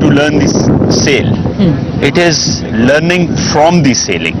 to learn this sail, it is learning from the sailing.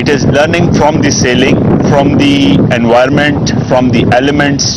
it is learning from the sailing, from the environment, from the elements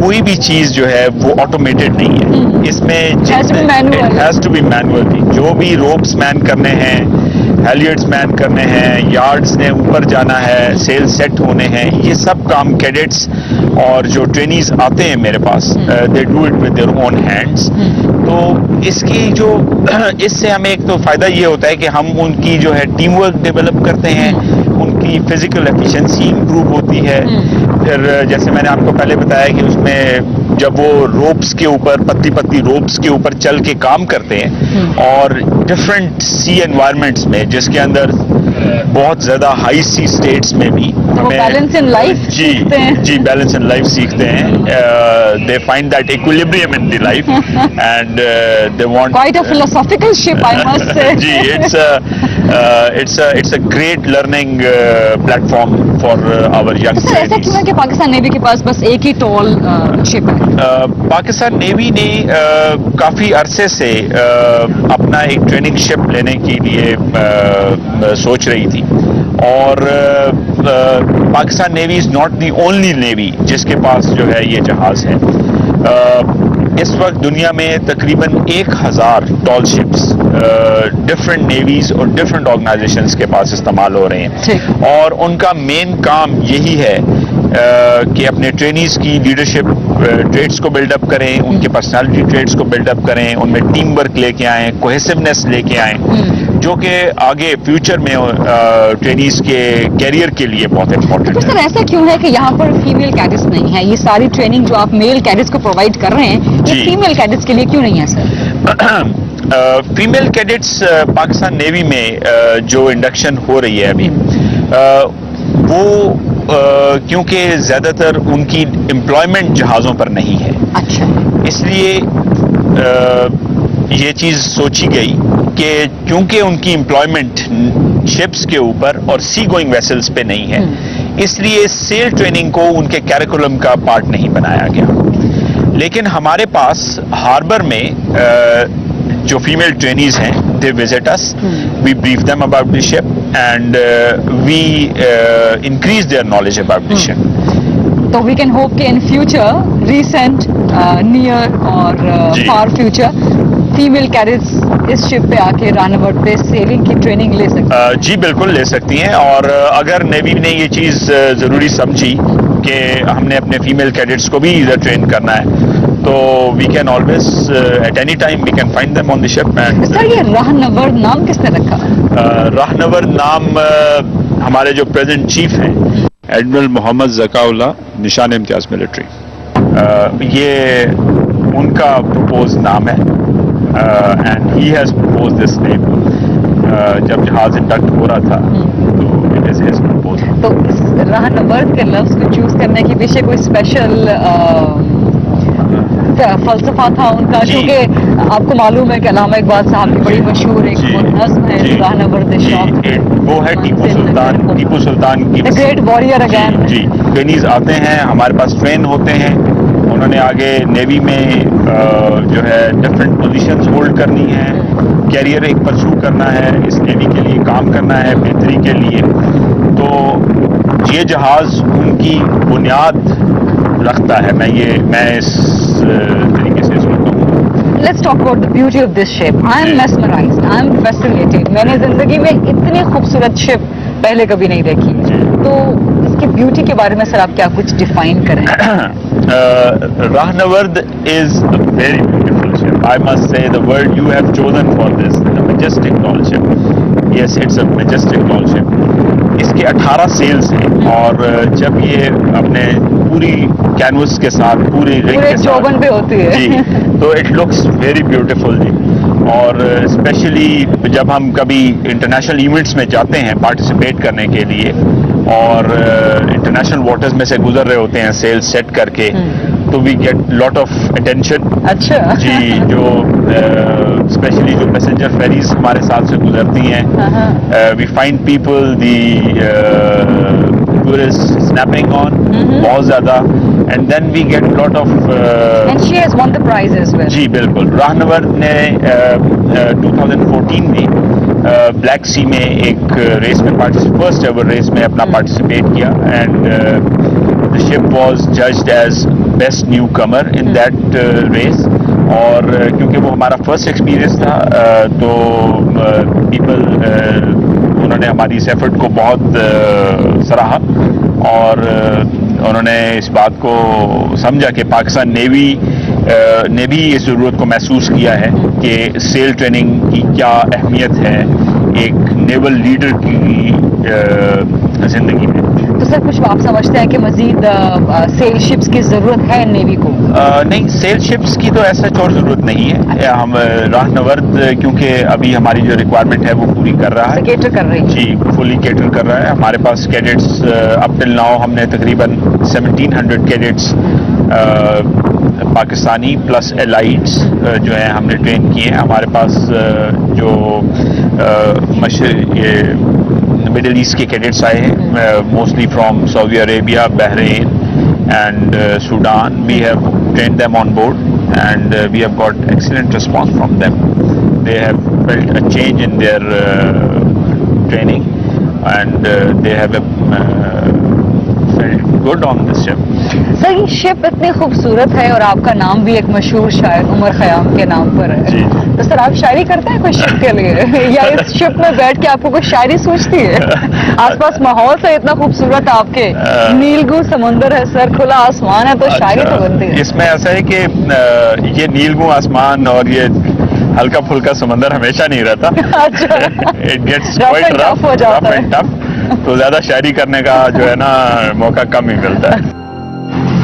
کوئی بھی چیز جو ہے وہ automated نہیں ہے. اس میں Has to be manual. Has to be manually. جو بھی روپس مین کرنے ہیں, ہیلیڈز مین کرنے ہیں, یارڈز نے اوپر جانا ہے, سیل سیٹ ہونے ہیں, یہ سب کام کیڈٹس اور جو ٹرینیز آتے ہیں میرے پاس, they do it with their own hands. تو اس کی جو اس سے ہمیں ایک تو فائدہ یہ ہوتا ہے کہ ہم ان کی جو ہے ٹیم ورک ڈیولپ کرتے ہیں, ان کی فزیکل ایفیشنسی امپروو ہوتی ہے. پھر جیسے میں نے آپ کو پہلے بتایا کہ اس میں جب وہ روپس کے اوپر پتلی روپس کے اوپر چل کے کام کرتے ہیں اور ڈفرینٹ سی انوائرمنٹس میں, جس کے اندر بہت زیادہ ہائی سی اسٹیٹس میں بھی بیلنس ان لائف جی بیلنس ان لائف سیکھتے ہیں. They find that equilibrium in the life and they want quite a philosophical ship I must say. جی it's a great learning platform for our young sir ایسا کیوں ہے کہ Pakistan navy کے پاس بس ایک ہی ٹال شپ ہے؟ پاکستان نیوی نے کافی عرصے سے اپنا ایک ٹریننگ شپ لینے کے لیے سوچ رہی تھی, اور Pakistan navy is not the only navy جس کے پاس جو ہے یہ جہاز ہے. اس وقت دنیا میں تقریباً 1000 ٹال شپس ڈفرینٹ نیویز اور ڈفرینٹ آرگنائزیشنز کے پاس استعمال ہو رہے ہیں, اور ان کا مین کام یہی ہے کہ اپنے ٹرینیز کی لیڈرشپ ٹریٹس کو بلڈ اپ کریں, ان کے پرسنالٹی ٹریٹس کو بلڈ اپ کریں, ان میں ٹیم ورک لے کے آئیں, کوہیسونیس لے کے آئیں, جو کہ آگے فیوچر میں ٹرینیز کے کیریئر کے لیے بہت امپورٹنٹ ہے. سر ایسا کیوں ہے کہ یہاں پر فیمیل کیڈٹس نہیں ہے؟ یہ ساری ٹریننگ جو آپ میل کیڈٹس کو پرووائڈ کر رہے ہیں, یہ فیمیل کیڈٹس کے لیے کیوں نہیں ہے سر؟ فیمیل کیڈٹس پاکستان نیوی میں جو انڈکشن ہو رہی ہے ابھی, وہ کیونکہ زیادہ تر ان کی امپلائمنٹ جہازوں پر نہیں ہے, اچھا, اس لیے یہ چیز سوچی گئی کہ کیونکہ ان کی امپلائمنٹ شپس کے اوپر اور سی گوئنگ ویسلز پہ نہیں ہے, اس لیے سیل ٹریننگ کو ان کے کیریکولم کا پارٹ نہیں بنایا گیا. لیکن ہمارے پاس ہاربر میں جو فیمیل ٹرینیز ہیں, they visit us, we brief them about the ship and we increase their knowledge about the ship. تو وی کین ہوپ کہ ان فیوچر, ریسنٹ, نیئر اور فار فیوچر, فیمیل کیڈٹس اس ship پہ آ کے راناورد پہ selling کی ٹریننگ لے سکتی ہیں؟ جی بالکل لے سکتی ہیں, اور اگر نیوی نے یہ چیز ضروری سمجھی کہ ہم نے اپنے فیمیل کیڈٹس کو بھی ادھر ٹرین کرنا ہے, تو we can always at any time we can find them on the ship. Sir یہ راہنورد نام کس نے رکھا؟ راہنورد نام ہمارے جو پریزنٹ چیف ہیں ایڈمرل محمد ذکاء اللہ, نشان امتیاز ملٹری, یہ ان کا پروپوز نام ہے, اینڈ ہی ہیز پروپوز دس نیم. جب جہاز انڈکٹ ہو رہا تھا تو اٹ از ہز پروپوز. تو اس راہنورد کے لفظ کو چوز کرنے کے پیچھے کوئی اسپیشل فلسفہ تھا ان کا؟ کیونکہ آپ کو معلوم ہے کہ علامہ اقبال صاحب کی بڑی مشہور ایک نظم ہے راہنورد شوق, وہ ہے ٹیپو سلطان کی گریٹ واریئر اگین. جی ٹرینیز آتے ہیں ہمارے پاس, ٹرین ہوتے ہیں, انہوں نے آگے نیوی میں جو ہے ڈفرینٹ پوزیشنز ہولڈ کرنی ہے, کیریئر ایک پرسو کرنا ہے, اس نیوی کے لیے کام کرنا ہے بہتری کے لیے. تو یہ جہاز ان کی بنیاد رکھتا ہے. میں اس طریقے سے سوچتا ہوں. Let's talk about the beauty of this ship. I am mesmerized. I am fascinated. میں نے زندگی میں اتنی خوبصورت شپ پہلے کبھی نہیں دیکھی. تو اس کی بیوٹی کے بارے میں سر آپ کیا کچھ ڈیفائن کریں؟ راہنورد is a very beautiful ship. I must say the word you have chosen for this, the majestic tall ship. Yes, it's a majestic tall ship. اس کے 18 سیلز ہیں, اور جب یہ اپنے پوری کینوس کے ساتھ پوری رنگ کے ساتھ چوبن پہ ہوتی ہے جی, تو اٹ لکس ویری بیوٹیفل جی. اور اسپیشلی جب ہم کبھی انٹرنیشنل ایونٹس میں جاتے ہیں پارٹیسپیٹ کرنے کے لیے, اور انٹرنیشنل واٹرز میں سے گزر رہے ہوتے ہیں سیل سیٹ کر کے, تو we get lot of attention. اچھا جی, جو اسپیشلی جو پیسنجر فیریز ہمارے ساتھ سے گزرتی ہیں, we find people the tourists snapping on بہت زیادہ, and then we get lot of. And she has won the prize as well. جی بالکل. راہنورد نے 2014 میں بلیک سی میں ایک ریس میں فرسٹ ایور ریس میں اپنا پارٹیسپیٹ کیا, and the ship was judged as best newcomer in that race. اور کیونکہ وہ ہمارا فرسٹ ایکسپیرئنس تھا تو پیپل انہوں نے ہماری اس ایفرٹ کو بہت سراہا اور انہوں نے اس بات کو سمجھا کہ پاکستان نیوی نے بھی اس ضرورت کو محسوس کیا ہے کہ سیل ٹریننگ کی کیا اہمیت ہے ایک نیول لیڈر کی زندگی میں. تو سر کچھ آپ سمجھتے ہیں کہ مزید سیل شپس کی ضرورت ہے نیوی کو؟ نہیں، سیل شپس کی تو ایسا اور ضرورت نہیں ہے. ہم راہ نورد کیونکہ ابھی ہماری جو ریکوائرمنٹ ہے وہ پوری کر رہا ہے، کیٹر کر رہی ہے. جی فلی کیٹر کر رہا ہے. ہمارے پاس کیڈٹس اپ ٹل ناؤ ہم نے تقریباً 1700 کیڈٹس پاکستانی پلس الائٹس جو ہیں ہم نے ٹرین کیے ہیں. ہمارے پاس جو مڈل ایسٹ کے کیڈٹس آئے ہیں mostly from Saudi Arabia, Bahrain and Sudan. We have trained them on board and we have got excellent response from them. They have felt a change in their training and they have felt good on this ship. سر یہ شپ اتنی خوبصورت ہے اور آپ کا نام بھی ایک مشہور شاعر عمر خیام کے نام پر ہے. جی. تو سر آپ شاعری کرتے ہیں کوئی شپ کے لیے یا اس شپ میں بیٹھ کے آپ کو کوئی شاعری سوچتی ہے؟ آس پاس ماحول سے اتنا خوبصورت آپ کے نیلگوں سمندر ہے سر، کھلا آسمان ہے، تو شاعری تو بنتی ہے. اس میں ایسا ہے کہ یہ نیلگوں آسمان اور یہ ہلکا پھلکا سمندر ہمیشہ نہیں رہتا. It gets quite rough and tough. تو زیادہ شاعری کرنے کا جو ہے نا موقع کم ہی ملتا ہے.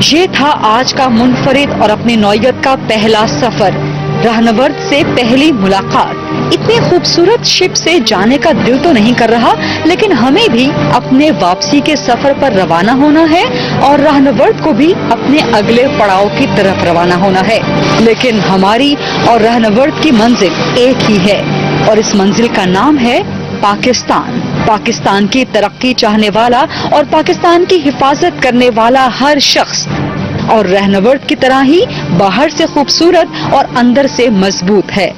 یہ تھا آج کا منفرد اور اپنی نوعیت کا پہلا سفر، رہنورد سے پہلی ملاقات. اتنی خوبصورت شپ سے جانے کا دل تو نہیں کر رہا، لیکن ہمیں بھی اپنے واپسی کے سفر پر روانہ ہونا ہے اور رہنورد کو بھی اپنے اگلے پڑاؤ کی طرف روانہ ہونا ہے. لیکن ہماری اور رہنورد کی منزل ایک ہی ہے اور اس منزل کا نام ہے پاکستان. پاکستان کی ترقی چاہنے والا اور پاکستان کی حفاظت کرنے والا ہر شخص، اور رہنورد کی طرح ہی باہر سے خوبصورت اور اندر سے مضبوط ہے.